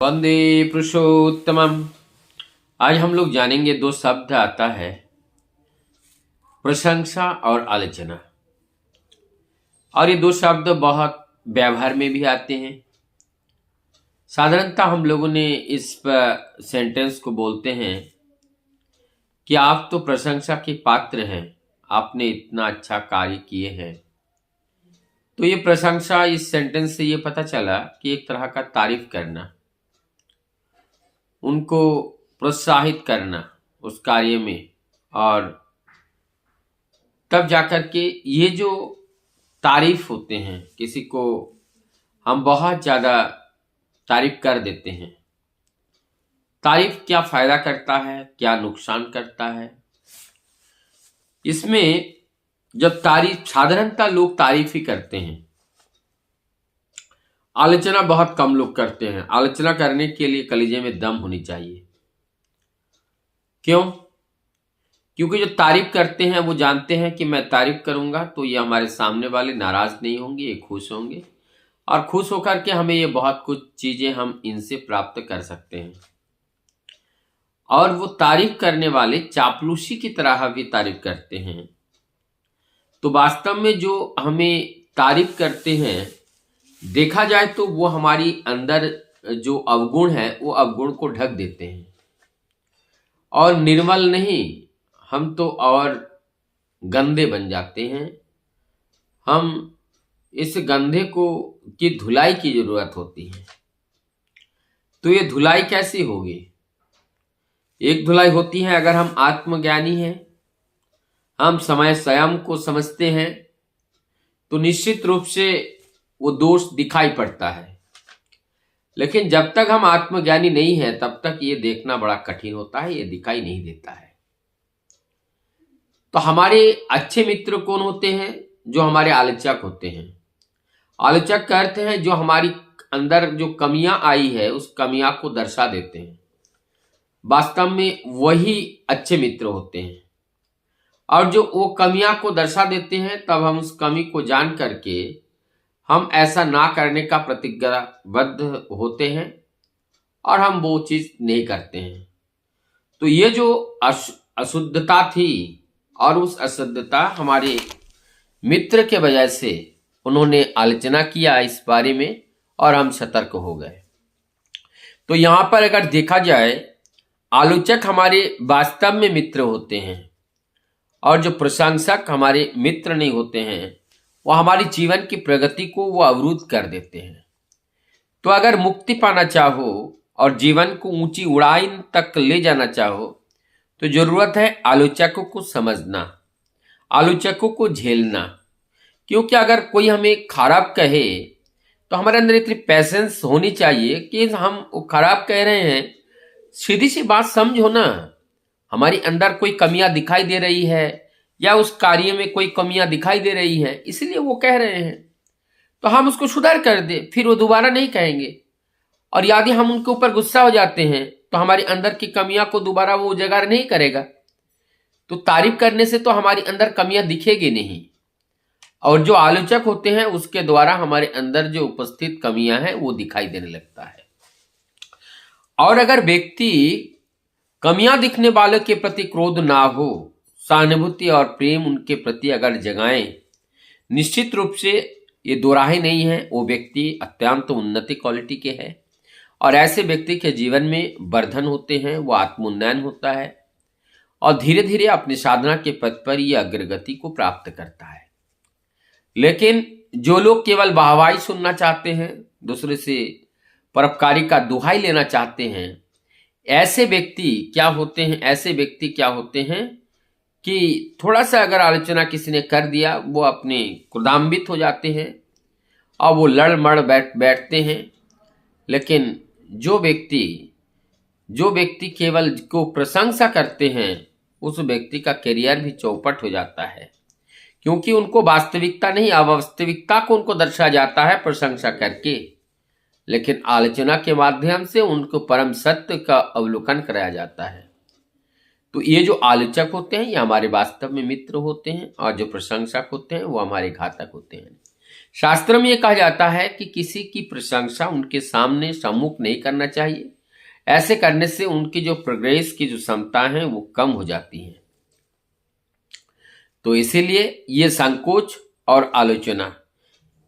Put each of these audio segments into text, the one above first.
वंदे पुरुषोत्तमम। आज हम लोग जानेंगे दो शब्द आता है, प्रशंसा और आलोचना। और ये दो शब्द बहुत व्यवहार में भी आते हैं। साधारणतः हम लोगों ने इस सेंटेंस को बोलते हैं कि आप तो प्रशंसा के पात्र हैं, आपने इतना अच्छा कार्य किए हैं। तो ये प्रशंसा, इस सेंटेंस से ये पता चला कि एक तरह का तारीफ करना, उनको प्रोत्साहित करना उस कार्य में, और तब जाकर के ये जो तारीफ होते हैं, किसी को हम बहुत ज़्यादा तारीफ कर देते हैं। तारीफ क्या फायदा करता है, क्या नुकसान करता है, इसमें जब तारीफ, साधारणतः लोग तारीफ ही करते हैं, आलोचना बहुत कम लोग करते हैं। आलोचना करने के लिए कलीजे में दम होनी चाहिए। क्यों? क्योंकि जो तारीफ करते हैं वो जानते हैं कि मैं तारीफ करूंगा तो ये हमारे सामने वाले नाराज नहीं होंगे, ये खुश होंगे, और खुश होकर के हमें ये बहुत कुछ चीजें हम इनसे प्राप्त कर सकते हैं। और वो तारीफ करने वाले चापलूसी की तरह भी तारीफ करते हैं। तो वास्तव में जो हमें तारीफ करते हैं, देखा जाए तो वो हमारी अंदर जो अवगुण है वो अवगुण को ढक देते हैं, और निर्मल नहीं, हम तो और गंदे बन जाते हैं। हम इस गंधे को की धुलाई की जरूरत होती है। तो ये धुलाई कैसी होगी? एक धुलाई होती है अगर हम आत्मज्ञानी हैं, हम समय स्वयं को समझते हैं, तो निश्चित रूप से वो दोष दिखाई पड़ता है। लेकिन जब तक हम आत्मज्ञानी नहीं हैं तब तक ये देखना बड़ा कठिन होता है, ये दिखाई नहीं देता है। तो हमारे अच्छे मित्र कौन होते हैं? जो हमारे आलोचक होते हैं। आलोचक का अर्थ है जो हमारी अंदर जो कमियां आई है उस कमियां को दर्शा देते हैं। वास्तव में वही अच्छे मित्र होते हैं। और जो वो कमियां को दर्शा देते हैं, तब हम उस कमी को जान करके हम ऐसा ना करने का प्रतिज्ञाबद्ध होते हैं और हम वो चीज नहीं करते हैं। तो ये जो अशुद्धता थी, और उस अशुद्धता हमारे मित्र के वजह से उन्होंने आलोचना किया इस बारे में, और हम सतर्क हो गए। तो यहां पर अगर देखा जाए, आलोचक हमारे वास्तव में मित्र होते हैं, और जो प्रशंसक हमारे मित्र नहीं होते हैं, वो हमारी जीवन की प्रगति को वो अवरुद्ध कर देते हैं। तो अगर मुक्ति पाना चाहो और जीवन को ऊंची उड़ाई तक ले जाना चाहो, तो जरूरत है आलोचकों को समझना, आलोचकों को झेलना। क्योंकि अगर कोई हमें खराब कहे तो हमारे अंदर इतनी पैसेंस होनी चाहिए कि हम वो खराब कह रहे हैं, सीधी सी बात समझो ना, हमारी अंदर कोई कमियां दिखाई दे रही है या उस कार्य में कोई कमियां दिखाई दे रही है, इसलिए वो कह रहे हैं, तो हम उसको सुधार कर दे, फिर वो दोबारा नहीं कहेंगे। और यदि हम उनके ऊपर गुस्सा हो जाते हैं तो हमारे अंदर की कमियां को दोबारा वो उजागर नहीं करेगा। तो तारीफ करने से तो हमारी अंदर कमियां दिखेगी नहीं, और जो आलोचक होते हैं उसके द्वारा हमारे अंदर जो उपस्थित कमियां हैं वो दिखाई देने लगता है। और अगर व्यक्ति कमियां दिखने वालों के प्रति क्रोध ना हो, सहानुभूति और प्रेम उनके प्रति अगर जगाएं, निश्चित रूप से ये दो राहें नहीं है, वो व्यक्ति अत्यंत उन्नति क्वालिटी के है, और ऐसे व्यक्ति के जीवन में वर्धन होते हैं, वो आत्मोन्नयन होता है, और धीरे धीरे अपनी साधना के पथ पर ये अग्रगति को प्राप्त करता है। लेकिन जो लोग केवल वाहवाही सुनना चाहते हैं, दूसरे से परोपकारी का दुहाई लेना चाहते हैं, ऐसे व्यक्ति क्या होते हैं? ऐसे व्यक्ति क्या होते हैं कि थोड़ा सा अगर आलोचना किसी ने कर दिया, वो अपने क्रोधान्वित हो जाते हैं और वो लड़ मड़ बैठते हैं। लेकिन जो व्यक्ति केवल को प्रशंसा करते हैं, उस व्यक्ति का करियर भी चौपट हो जाता है, क्योंकि उनको वास्तविकता नहीं, अवास्तविकता को उनको दर्शा जाता है प्रशंसा करके। लेकिन आलोचना के माध्यम से उनको परम सत्य का अवलोकन कराया जाता है। तो ये जो आलोचक होते हैं ये हमारे वास्तव में मित्र होते हैं, और जो प्रशंसक होते हैं वो हमारे घातक होते हैं। शास्त्र में यह कहा जाता है कि किसी की प्रशंसा उनके सामने सम्मुख नहीं करना चाहिए। ऐसे करने से उनकी जो प्रोग्रेस की जो क्षमता है वो कम हो जाती है। तो इसीलिए ये संकोच और आलोचना,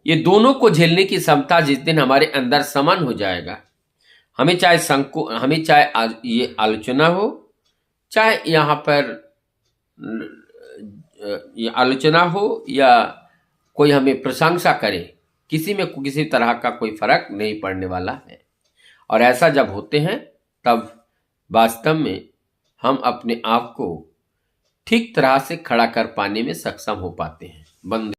ये दोनों को झेलने की क्षमता जिस दिन हमारे अंदर समन हो जाएगा, हमें चाहे ये आलोचना हो, चाहे यहाँ पर ये आलोचना हो या कोई हमें प्रशंसा करे, किसी में किसी तरह का कोई फर्क नहीं पड़ने वाला है। और ऐसा जब होते हैं तब वास्तव में हम अपने आप को ठीक तरह से खड़ा कर पाने में सक्षम हो पाते हैं। बंद